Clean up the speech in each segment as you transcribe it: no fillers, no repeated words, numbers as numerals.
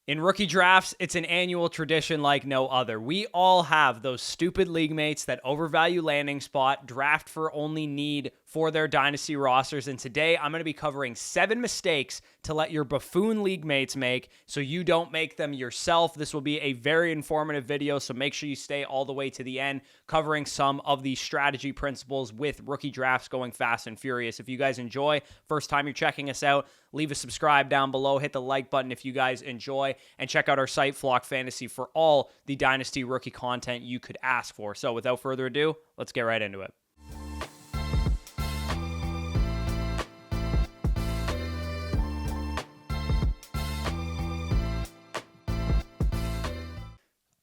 In rookie drafts, it's an annual tradition like no other. We all have those stupid league mates that overvalue landing spot, draft for only need for their dynasty rosters. And today I'm going to be covering 7 mistakes to let your buffoon league mates make so you don't make them yourself. This will be a very informative video, so make sure you stay all the way to the end, covering some of the strategy principles with rookie drafts going fast and furious. If you guys enjoy, first time you're checking us out, leave a subscribe down below, hit the like button if you guys enjoy, and check out our site, Flock Fantasy, for all the Dynasty rookie content you could ask for. So without further ado, let's get right into it.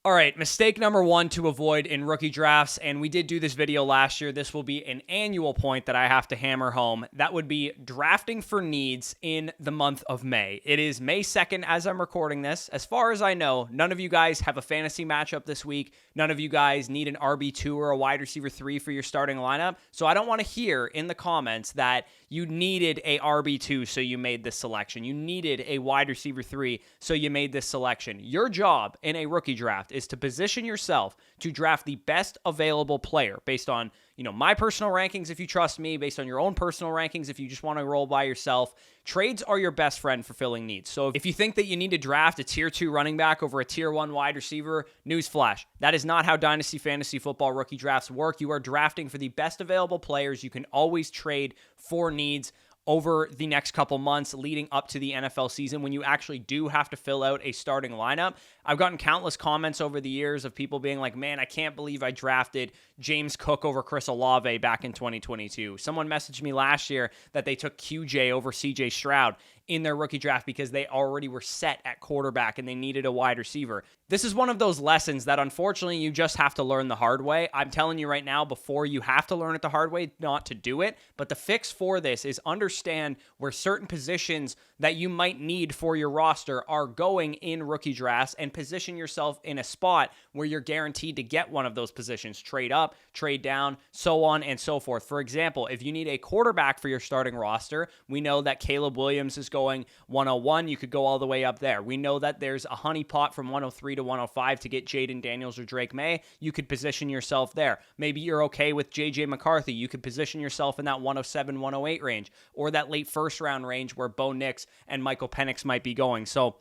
All right, mistake number 1 to avoid in rookie drafts, and we did do this video last year. This will be an annual point that I have to hammer home. That would be drafting for needs in the month of May. It is May 2nd as I'm recording this. As far as I know, none of you guys have a fantasy matchup this week. None of you guys need an RB2 or a wide receiver 3 for your starting lineup. So I don't want to hear in the comments that you needed a RB2 so you made this selection. You needed a wide receiver 3 so you made this selection. Your job in a rookie draft is to position yourself to draft the best available player based on, my personal rankings if you trust me, based on your own personal rankings if you just want to roll by yourself. Trades are your best friend for filling needs. So if you think that you need to draft a tier 2 running back over a tier 1 wide receiver, newsflash, that is not how Dynasty Fantasy Football rookie drafts work. You are drafting for the best available players. You can always trade for needs over the next couple months leading up to the NFL season when you actually do have to fill out a starting lineup. I've gotten countless comments over the years of people being like, man, I can't believe I drafted James Cook over Chris Olave back in 2022. Someone messaged me last year that they took QJ over CJ Stroud in their rookie draft because they already were set at quarterback and they needed a wide receiver. This is one of those lessons that unfortunately you just have to learn the hard way. I'm telling you right now, before you have to learn it the hard way, not to do it. But the fix for this is understand where certain positions that you might need for your roster are going in rookie drafts and position yourself in a spot where you're guaranteed to get one of those positions. Trade up, trade down, so on and so forth. For example, if you need a quarterback for your starting roster, we know that Caleb Williams is going 101. You could go all the way up there. We know that there's a honeypot from 103 to 105 to get Jaden Daniels or Drake May. You could position yourself there. Maybe you're okay with JJ McCarthy. You could position yourself in that 107, 108 range or that late first round range where Bo Nix and Michael Penix might be going. So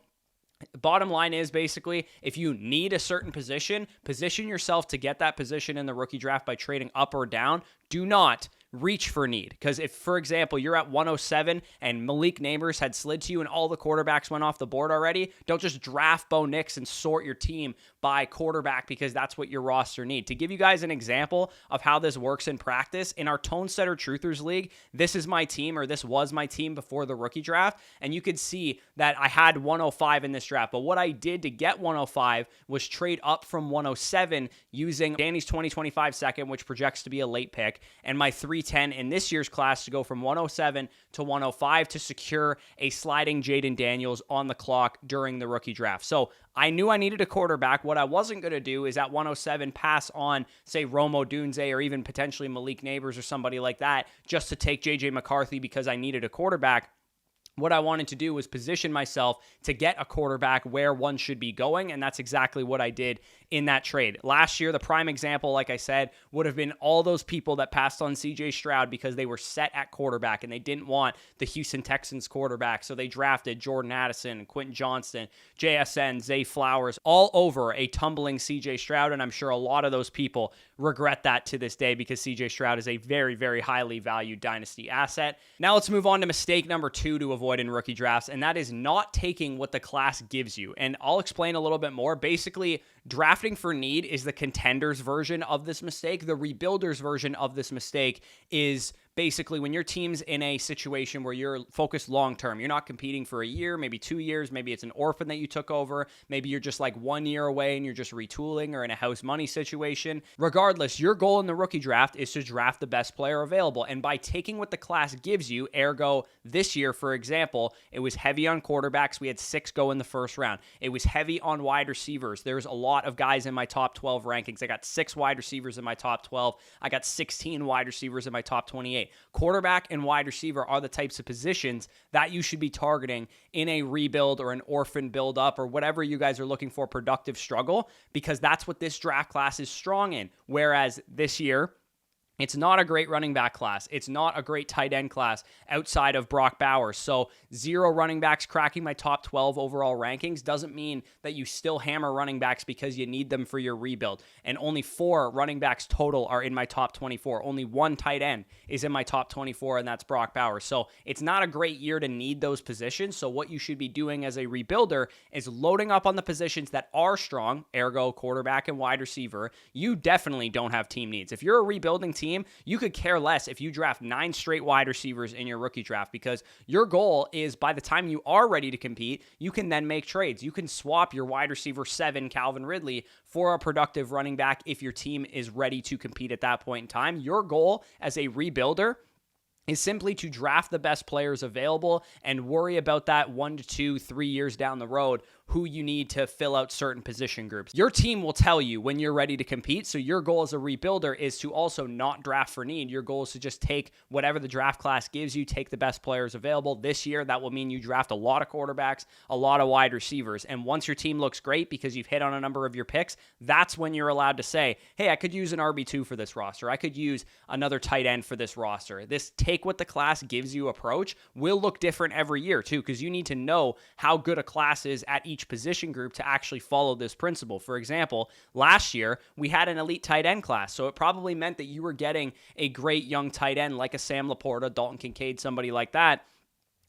bottom line is basically, if you need a certain position yourself to get that position in the rookie draft by trading up or down. Do not reach for need. Because if, for example, you're at 107 and Malik Neighbors had slid to you and all the quarterbacks went off the board already, don't just draft Bo Nix and sort your team by quarterback because that's what your roster need. To give you guys an example of how this works in practice, in our Tone Setter Truthers League, this is my team, or this was my team before the rookie draft, and you could see that I had 105 in this draft. But what I did to get 105 was trade up from 107 using Danny's 2025 second, which projects to be a late pick, and my 310 in this year's class to go from 107 to 105 to secure a sliding Jaden Daniels on the clock during the rookie draft. So I knew I needed a quarterback. What I wasn't going to do is at 107 pass on, say, Rome Odunze or even potentially Malik Neighbors or somebody like that just to take JJ McCarthy because I needed a quarterback. What I wanted to do was position myself to get a quarterback where one should be going, and that's exactly what I did in that trade. Last year, the prime example, like I said, would have been all those people that passed on CJ Stroud because they were set at quarterback and they didn't want the Houston Texans quarterback, so they drafted Jordan Addison, Quentin Johnston, JSN, Zay Flowers, all over a tumbling CJ Stroud, and I'm sure a lot of those people regret that to this day because CJ Stroud is a very, very highly valued dynasty asset. Now let's move on to mistake number 2 to avoid in rookie drafts, and that is not taking what the class gives you. And I'll explain a little bit more. Basically, drafting for need is the contenders version of this mistake. The rebuilders version of this mistake is basically when your team's in a situation where you're focused long-term. You're not competing for a year, maybe 2 years, maybe it's an orphan that you took over, maybe you're just like 1 year away and you're just retooling or in a house money situation. Regardless, your goal in the rookie draft is to draft the best player available. And by taking what the class gives you, ergo this year, for example, it was heavy on quarterbacks. We had 6 go in the first round. It was heavy on wide receivers. There's a lot of guys in my top 12 rankings. I got 6 wide receivers in my top 12. I got 16 wide receivers in my top 28. quarterback and wide receiver are the types of positions that you should be targeting in a rebuild or an orphan build up or whatever you guys are looking for, productive struggle, because that's what this draft class is strong in. Whereas this year, it's not a great running back class. It's not a great tight end class outside of Brock Bowers. So 0 running backs cracking my top 12 overall rankings doesn't mean that you still hammer running backs because you need them for your rebuild. And only 4 running backs total are in my top 24. Only 1 tight end is in my top 24, and that's Brock Bowers. So it's not a great year to need those positions. So what you should be doing as a rebuilder is loading up on the positions that are strong, ergo quarterback and wide receiver. You definitely don't have team needs. If you're a rebuilding team, you could care less if you draft 9 straight wide receivers in your rookie draft, because your goal is by the time you are ready to compete, you can then make trades. You can swap your wide receiver 7, Calvin Ridley, for a productive running back if your team is ready to compete at that point in time. Your goal as a rebuilder is simply to draft the best players available and worry about that 1 to 2, 3 years down the road who you need to fill out certain position groups. Your team will tell you when you're ready to compete. So your goal as a rebuilder is to also not draft for need. Your goal is to just take whatever the draft class gives you, take the best players available. This year, that will mean you draft a lot of quarterbacks, a lot of wide receivers. And once your team looks great because you've hit on a number of your picks, that's when you're allowed to say, hey, I could use an RB2 for this roster. I could use another tight end for this roster. This take what the class gives you approach will look different every year too, because you need to know how good a class is at each position group to actually follow this principle. For example, last year we had an elite tight end class, so it probably meant that you were getting a great young tight end like a Sam Laporta, Dalton Kincaid, somebody like that.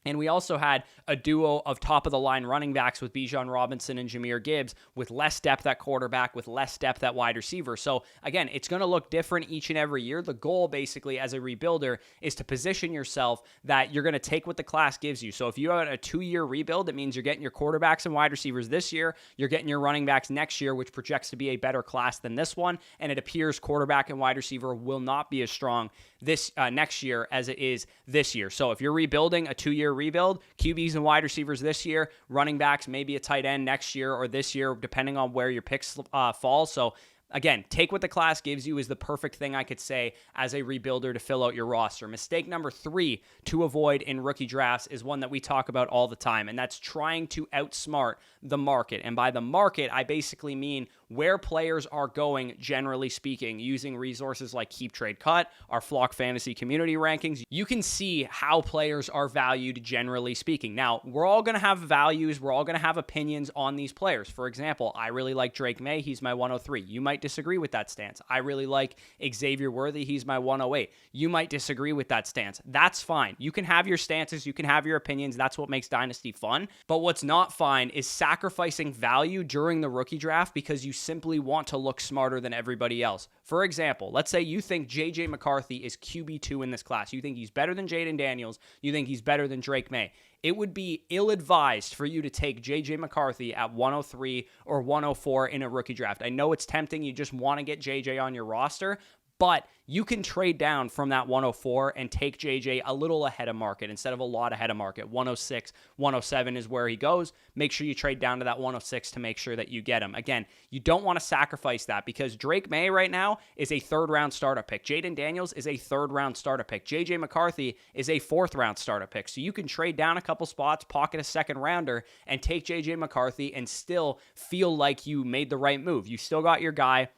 And we also had a duo of top-of-the-line running backs with Bijan Robinson and Jahmyr Gibbs, with less depth at quarterback, with less depth at wide receiver. So, again, it's going to look different each and every year. The goal, basically, as a rebuilder, is to position yourself that you're going to take what the class gives you. So if you have a 2-year rebuild, it means you're getting your quarterbacks and wide receivers this year, you're getting your running backs next year, which projects to be a better class than this one, and it appears quarterback and wide receiver will not be as strong this next year as it is this year. So if you're rebuilding a 2-year rebuild, QBs and wide receivers this year, running backs, maybe a tight end next year or this year, depending on where your picks fall. So again, take what the class gives you is the perfect thing I could say as a rebuilder to fill out your roster. Mistake number 3 to avoid in rookie drafts is one that we talk about all the time, and that's trying to outsmart the market. And by the market, I basically mean where players are going, generally speaking, using resources like Keep Trade Cut, our Flock Fantasy community rankings. You can see how players are valued, generally speaking. Now, we're all going to have values. We're all going to have opinions on these players. For example, I really like Drake May. He's my 103. You might disagree with that stance. I really like Xavier Worthy. He's my 108. You might disagree with that stance. That's fine. You can have your stances. You can have your opinions. That's what makes Dynasty fun. But what's not fine is sacrificing value during the rookie draft because you simply want to look smarter than everybody else. For example, let's say you think J.J. McCarthy is QB2 in this class. You think he's better than Jaden Daniels. You think he's better than Drake May. It would be ill-advised for you to take J.J. McCarthy at 103 or 104 in a rookie draft. I know it's tempting. You just want to get J.J. on your roster, but you can trade down from that 104 and take JJ a little ahead of market instead of a lot ahead of market. 106, 107 is where he goes. Make sure you trade down to that 106 to make sure that you get him. Again, you don't want to sacrifice that because Drake May right now is a 3rd-round startup pick. Jaden Daniels is a 3rd-round startup pick. JJ McCarthy is a 4th-round startup pick. So you can trade down a couple spots, pocket a 2nd-rounder, and take JJ McCarthy and still feel like you made the right move. You still got your guy,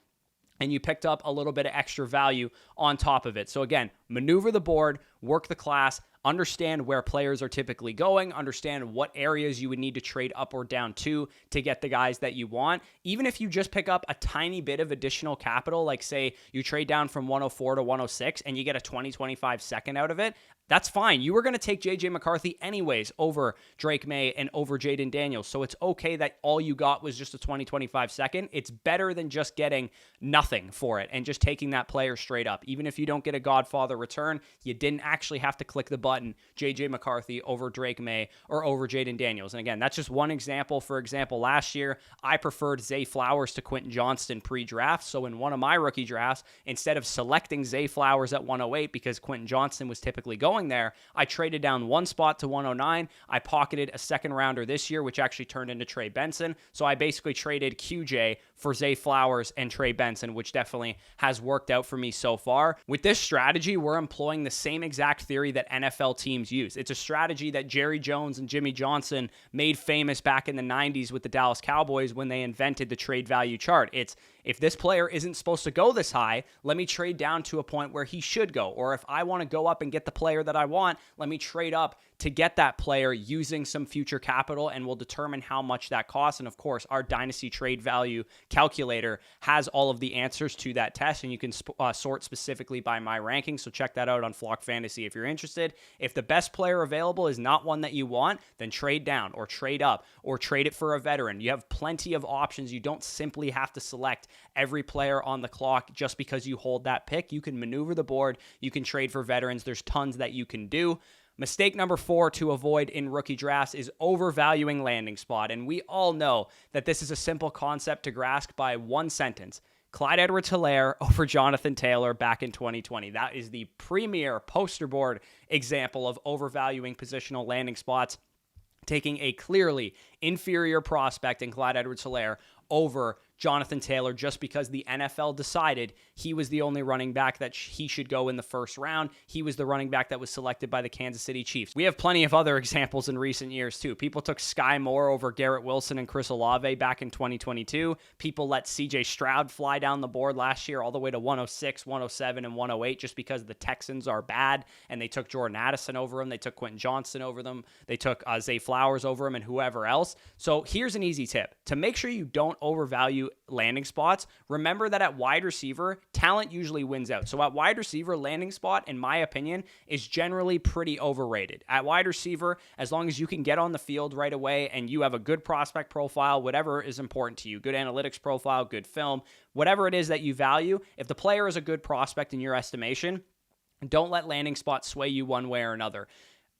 and you picked up a little bit of extra value on top of it. So again, maneuver the board, work the class, understand where players are typically going, understand what areas you would need to trade up or down to get the guys that you want. Even if you just pick up a tiny bit of additional capital, like say you trade down from 104 to 106 and you get a 20-25 second out of it, that's fine. You were going to take J.J. McCarthy anyways over Drake May and over Jaden Daniels. So it's okay that all you got was just a 20-25 second. It's better than just getting nothing for it and just taking that player straight up. Even if you don't get a Godfather return, you didn't actually have to click the button J.J. McCarthy over Drake May or over Jaden Daniels. And again, that's just one example. For example, last year, I preferred Zay Flowers to Quentin Johnston pre-draft. So in one of my rookie drafts, instead of selecting Zay Flowers at 108 because Quentin Johnston was typically going there, I traded down one spot to 109. I pocketed a 2nd-rounder this year, which actually turned into Trey Benson. So I basically traded QJ for Zay Flowers and Trey Benson, which definitely has worked out for me so far. With this strategy, we're employing the same exact theory that NFL teams use. It's a strategy that Jerry Jones and Jimmy Johnson made famous back in the 90s with the Dallas Cowboys when they invented the trade value chart. It's, if this player isn't supposed to go this high, let me trade down to a point where he should go. Or if I want to go up and get the player that I want, let me trade up to get that player using some future capital, and we'll determine how much that costs. And of course, our Dynasty Trade Value calculator has all of the answers to that test, and you can sort specifically by my ranking. So check that out on Flock Fantasy if you're interested. If the best player available is not one that you want, then trade down or trade up or trade it for a veteran. You have plenty of options. You don't simply have to select every player on the clock just because you hold that pick. You can maneuver the board. You can trade for veterans. There's tons that you can do. Mistake number 4 to avoid in rookie drafts is overvaluing landing spot. And we all know that this is a simple concept to grasp by one sentence. Clyde Edwards-Helaire over Jonathan Taylor back in 2020. That is the premier poster board example of overvaluing positional landing spots, taking a clearly inferior prospect in Clyde Edwards-Helaire over Jonathan Taylor just because the NFL decided he was the only running back that he should go in the first round. He was the running back that was selected by the Kansas City Chiefs. We have plenty of other examples in recent years too. People took Sky Moore over Garrett Wilson and Chris Olave back in 2022. People let CJ Stroud fly down the board last year all the way to 106, 107, and 108 just because the Texans are bad, and they took Jordan Addison over him. They took Quentin Johnston over them. They took Zay Flowers over him and whoever else. So here's an easy tip. To make sure you don't overvalue landing spots, remember that at wide receiver, talent usually wins out. So at wide receiver, landing spot, in my opinion, is generally pretty overrated. At wide receiver, as long as you can get on the field right away and you have a good prospect profile, whatever is important to you, good analytics profile, good film, whatever it is that you value, if the player is a good prospect in your estimation, don't let landing spot sway you one way or another.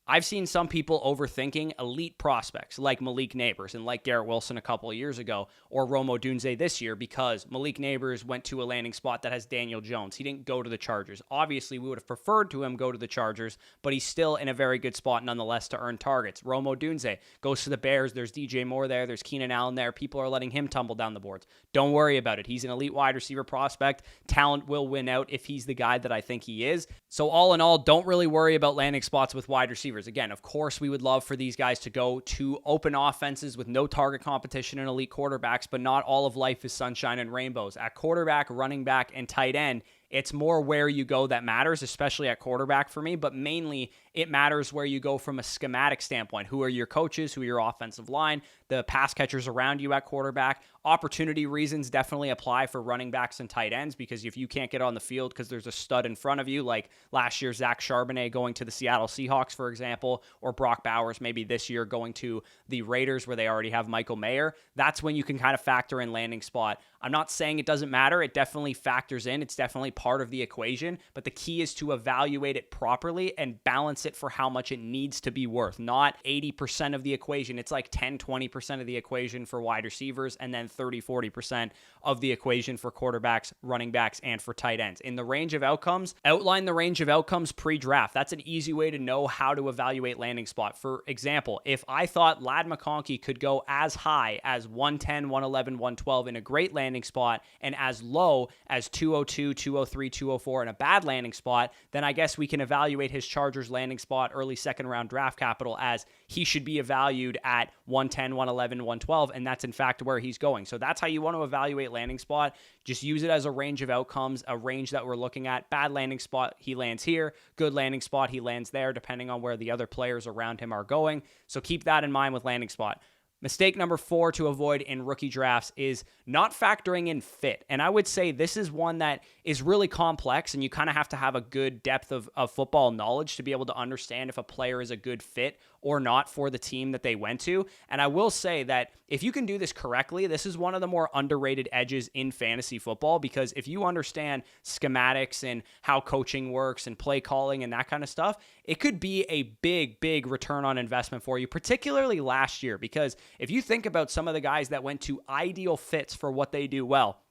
I've seen some people overthinking elite prospects like Malik Neighbors and like Garrett Wilson a couple of years ago, or Rome Odunze this year, because Malik Neighbors went to a landing spot that has Daniel Jones. He didn't go to the Chargers. Obviously, we would have preferred to him go to the Chargers, but he's still in a very good spot nonetheless to earn targets. Rome Odunze goes to the Bears. There's DJ Moore there. There's Keenan Allen there. People are letting him tumble down the boards. Don't worry about it. He's an elite wide receiver prospect. Talent will win out if he's the guy that I think he is. So all in all, don't really worry about landing spots with wide receivers. Again, of course, we would love for these guys to go to open offenses with no target competition and elite quarterbacks, but not all of life is sunshine and rainbows. At quarterback, running back, and tight end, it's more where you go that matters, especially at quarterback for me, but mainly it matters where you go from a schematic standpoint. Who are your coaches? Who are your offensive line? The pass catchers around you at quarterback. Opportunity reasons definitely apply for running backs and tight ends, because if you can't get on the field because there's a stud in front of you, like last year Zach Charbonnet going to the Seattle Seahawks, for example, or Brock Bowers maybe this year going to the Raiders where they already have Michael Mayer, that's when you can kind of factor in landing spot. I'm not saying it doesn't matter. It definitely factors in. It's definitely part of the equation, but the key is to evaluate it properly and balance it for how much it needs to be worth. Not 80% of the equation. It's like 10, 20% of the equation for wide receivers, and then 30, 40% of the equation for quarterbacks, running backs, and for tight ends. In the range of outcomes, outline the range of outcomes pre-draft. That's an easy way to know how to evaluate landing spot. For example, if I thought Ladd McConkey could go as high as 110, 111, 112 in a great landing spot, and as low as 202, 203, 204 in a bad landing spot, then I guess we can evaluate his Chargers landing spot, early second round draft capital, as he should be valued at 110, 111, 112, and that's in fact where he's going. So that's how you want to evaluate landing spot. Just use it as a range of outcomes, a range that we're looking at. Bad landing spot, he lands here. Good landing spot, he lands there, depending on where the other players around him are going. So keep that in mind with landing spot. Mistake number 4 to avoid in rookie drafts is not factoring in fit. And I would say this is one that is really complex, and you kind of have to have a good depth of football knowledge to be able to understand if a player is a good fit or not for the team that they went to. And I will say that if you can do this correctly, this is one of the more underrated edges in fantasy football, because if you understand schematics and how coaching works and play calling and that kind of stuff, it could be a big, big return on investment for you, particularly last year. Because if you think about some of the guys that went to ideal fits for what they do well,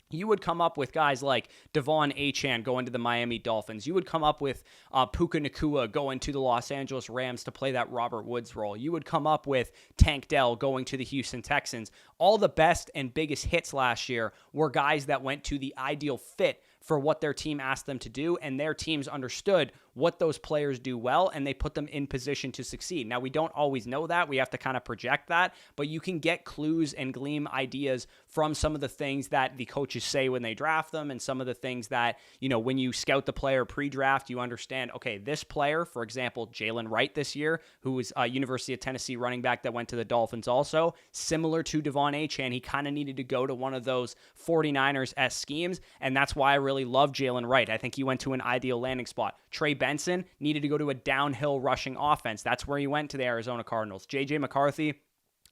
you would come up with guys like Devon Achane going to the Miami Dolphins. You would come up with Puka Nacua going to the Los Angeles Rams to play that Robert Woods role. You would come up with Tank Dell going to the Houston Texans. All the best and biggest hits last year were guys that went to the ideal fit for what their team asked them to do, and their teams understood what those players do well, and they put them in position to succeed. Now, we don't always know that. We have to kind of project that, but you can get clues and glean ideas from some of the things that the coaches say when they draft them, and some of the things that, when you scout the player pre-draft, you understand, okay, this player, for example, Jalen Wright this year, who was a University of Tennessee running back that went to the Dolphins also, similar to Devon Achane, he kind of needed to go to one of those 49ers-esque schemes, and that's why I really love Jalen Wright. I think he went to an ideal landing spot. Trey Benson needed to go to a downhill rushing offense. That's where he went to the Arizona Cardinals. J.J. McCarthy,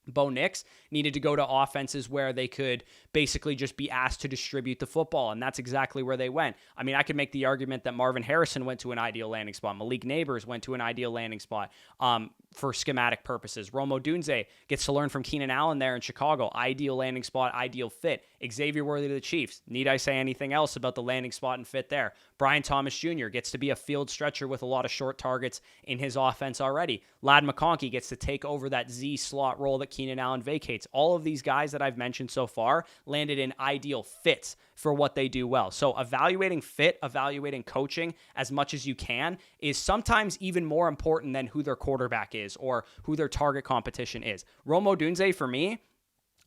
Bo Nix needed to go to offenses where they could basically just be asked to distribute the football, and that's exactly where they went. I mean, I could make the argument that Marvin Harrison went to an ideal landing spot. Malik Neighbors went to an ideal landing spot for schematic purposes. Rome Odunze gets to learn from Keenan Allen there in Chicago. Ideal landing spot, ideal fit. Xavier Worthy to the Chiefs. Need I say anything else about the landing spot and fit there? Brian Thomas Jr. gets to be a field stretcher with a lot of short targets in his offense already. Ladd McConkey gets to take over that Z slot role that Keenan Allen vacates. All of these guys that I've mentioned so far landed in ideal fits for what they do well. So evaluating fit, evaluating coaching as much as you can is sometimes even more important than who their quarterback is or who their target competition is. Rome Odunze, for me,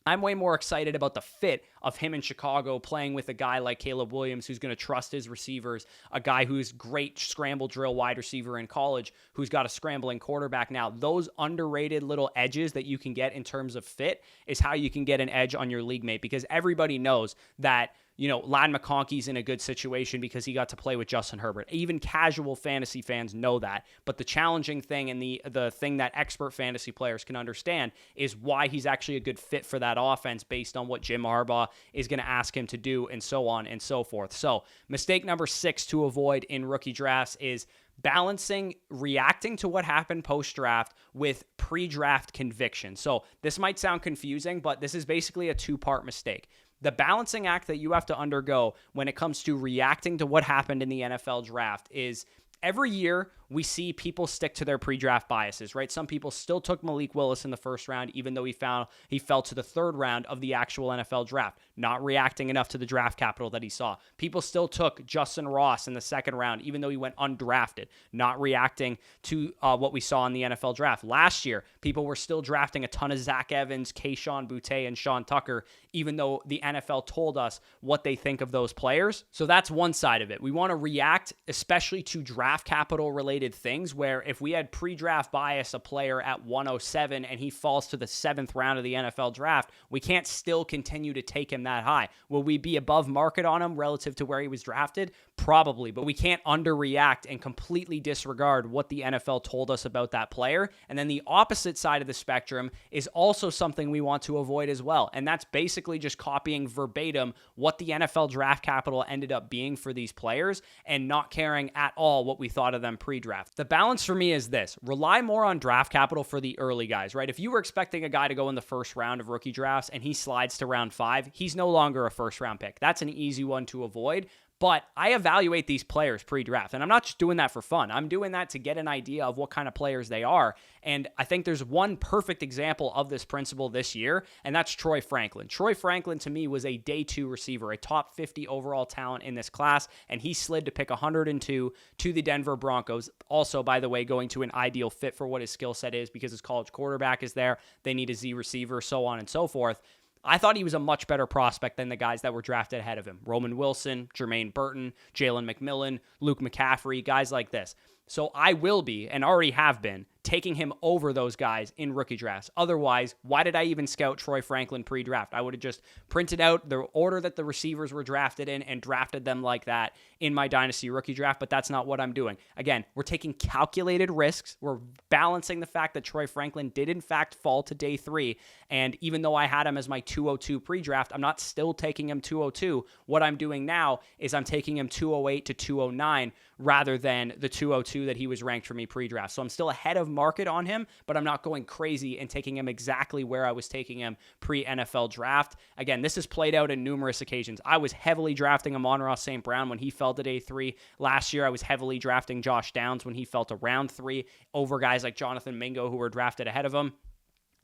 I'm way more excited about the fit of him in Chicago playing with a guy like Caleb Williams who's going to trust his receivers, a guy who's great scramble drill wide receiver in college who's got a scrambling quarterback now. Those underrated little edges that you can get in terms of fit is how you can get an edge on your league mate, because everybody knows that Ladd McConkey's in a good situation because he got to play with Justin Herbert. Even casual fantasy fans know that. But the challenging thing and the thing that expert fantasy players can understand is why he's actually a good fit for that offense based on what Jim Harbaugh is going to ask him to do, and so on and so forth. So mistake number 6 to avoid in rookie drafts is balancing reacting to what happened post-draft with pre-draft conviction. So this might sound confusing, but this is basically a 2-part mistake. The balancing act that you have to undergo when it comes to reacting to what happened in the NFL draft is every year we see people stick to their pre-draft biases, right? Some people still took Malik Willis in the first round, even though he fell to the 3rd round of the actual NFL draft, not reacting enough to the draft capital that he saw. People still took Justin Ross in the 2nd round, even though he went undrafted, not reacting to what we saw in the NFL draft. Last year, people were still drafting a ton of Zach Evans, Kayshon Boutte, and Sean Tucker, even though the NFL told us what they think of those players. So that's one side of it. We want to react, especially to draft capital related things, where if we had pre-draft bias a player at 107 and he falls to the 7th round of the NFL draft, we can't still continue to take him that high. Will we be above market on him relative to where he was drafted? Probably, but we can't underreact and completely disregard what the NFL told us about that player. And then the opposite side of the spectrum is also something we want to avoid as well. And that's basically just copying verbatim what the NFL draft capital ended up being for these players and not caring at all what we thought of them pre-draft. The balance for me is this: rely more on draft capital for the early guys, right? If you were expecting a guy to go in the 1st round of rookie drafts and he slides to round 5, he's no longer a 1st round pick. That's an easy one to avoid. But I evaluate these players pre-draft, and I'm not just doing that for fun. I'm doing that to get an idea of what kind of players they are. And I think there's one perfect example of this principle this year, and that's Troy Franklin. Troy Franklin, to me, was a day 2 receiver, a top 50 overall talent in this class, and he slid to pick 102 to the Denver Broncos. Also, by the way, going to an ideal fit for what his skill set is because his college quarterback is there. They need a Z receiver, so on and so forth. I thought he was a much better prospect than the guys that were drafted ahead of him. Roman Wilson, Jermaine Burton, Jalen McMillan, Luke McCaffrey, guys like this. So I will be, and already have been, taking him over those guys in rookie drafts. Otherwise, why did I even scout Troy Franklin pre-draft? I would have just printed out the order that the receivers were drafted in and drafted them like that in my Dynasty rookie draft, but that's not what I'm doing. Again, we're taking calculated risks. We're balancing the fact that Troy Franklin did in fact fall to day 3, and even though I had him as my 202 pre-draft, I'm not still taking him 202. What I'm doing now is I'm taking him 208 to 209 rather than the 202 that he was ranked for me pre-draft. So I'm still ahead of market on him, but I'm not going crazy and taking him exactly where I was taking him pre-NFL draft. Again, this has played out in numerous occasions. I was heavily drafting Amon-Ra St. Brown when he fell to day 3. Last year, I was heavily drafting Josh Downs when he fell to round 3 over guys like Jonathan Mingo who were drafted ahead of him.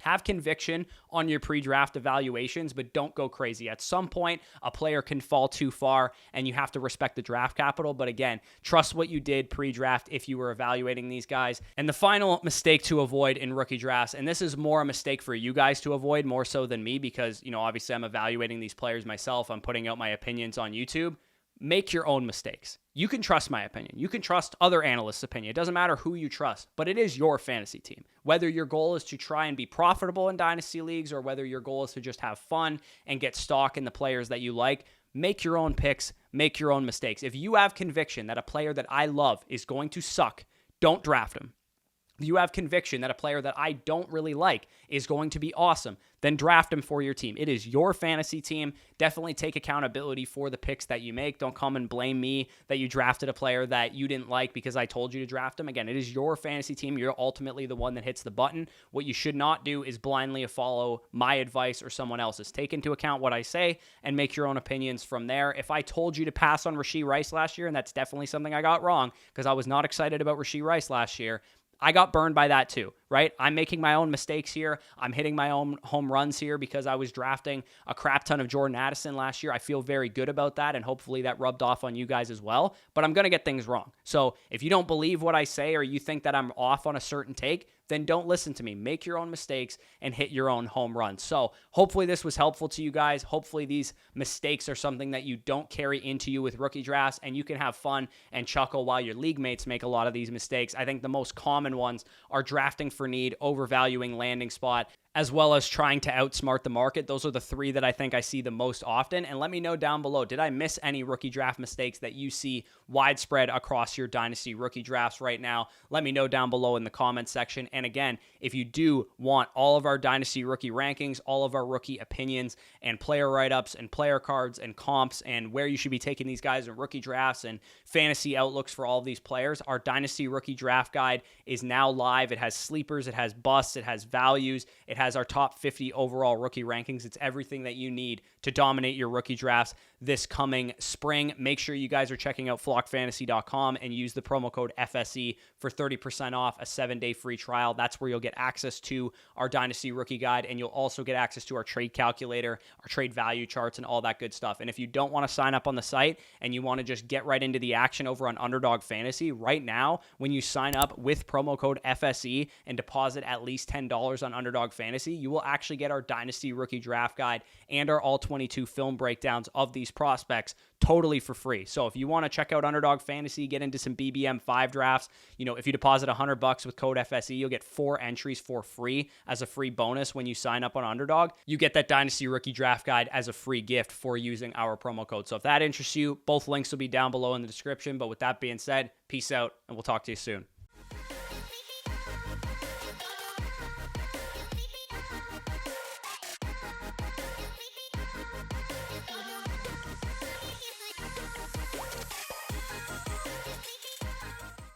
Have conviction on your pre-draft evaluations, but don't go crazy. At some point, a player can fall too far, and you have to respect the draft capital. But again, trust what you did pre-draft if you were evaluating these guys. And the final mistake to avoid in rookie drafts, and this is more a mistake for you guys to avoid more so than me because, obviously I'm evaluating these players myself. I'm putting out my opinions on YouTube. Make your own mistakes. You can trust my opinion. You can trust other analysts' opinion. It doesn't matter who you trust, but it is your fantasy team. Whether your goal is to try and be profitable in dynasty leagues or whether your goal is to just have fun and get stock in the players that you like, make your own picks, make your own mistakes. If you have conviction that a player that I love is going to suck, don't draft him. If you have conviction that a player that I don't really like is going to be awesome, then draft him for your team. It is your fantasy team. Definitely take accountability for the picks that you make. Don't come and blame me that you drafted a player that you didn't like because I told you to draft him. Again, it is your fantasy team. You're ultimately the one that hits the button. What you should not do is blindly follow my advice or someone else's. Take into account what I say and make your own opinions from there. If I told you to pass on Rashee Rice last year, and that's definitely something I got wrong because I was not excited about Rashee Rice last year, I got burned by that too, right? I'm making my own mistakes here. I'm hitting my own home runs here because I was drafting a crap ton of Jordan Addison last year. I feel very good about that, and hopefully that rubbed off on you guys as well. But I'm going to get things wrong. So if you don't believe what I say or you think that I'm off on a certain take, then don't listen to me. Make your own mistakes and hit your own home runs. So hopefully this was helpful to you guys. Hopefully these mistakes are something that you don't carry into you with rookie drafts, and you can have fun and chuckle while your league mates make a lot of these mistakes. I think the most common ones are drafting for need, overvaluing landing spot, as well as trying to outsmart the market. Those are the 3 that I think I see the most often. And let me know down below, did I miss any rookie draft mistakes that you see widespread across your dynasty rookie drafts right now? Let me know down below in the comments section. And again, if you do want all of our dynasty rookie rankings, all of our rookie opinions and player write-ups and player cards and comps and where you should be taking these guys in rookie drafts and fantasy outlooks for all of these players, our dynasty rookie draft guide is now live. It has sleepers, it has busts, it has values, it has our top 50 overall rookie rankings. It's everything that you need to dominate your rookie drafts this coming spring. Make sure you guys are checking out flockfantasy.com and use the promo code FSE for 30% off a 7-day free trial. That's where you'll get access to our Dynasty Rookie Guide, and you'll also get access to our trade calculator, our trade value charts, and all that good stuff. And if you don't want to sign up on the site and you want to just get right into the action over on Underdog Fantasy, right now, when you sign up with promo code FSE and deposit at least $10 on Underdog Fantasy, you will actually get our Dynasty Rookie Draft Guide and our all 22 film breakdowns of these prospects totally for free. So if you want to check out Underdog Fantasy, get into some BBM 5 drafts, if you deposit $100 with code FSE, you'll get 4 entries for free as a free bonus when you sign up on Underdog. You get that Dynasty Rookie Draft Guide as a free gift for using our promo code. So if that interests you, both links will be down below in the description. But with that being said, peace out, and we'll talk to you soon.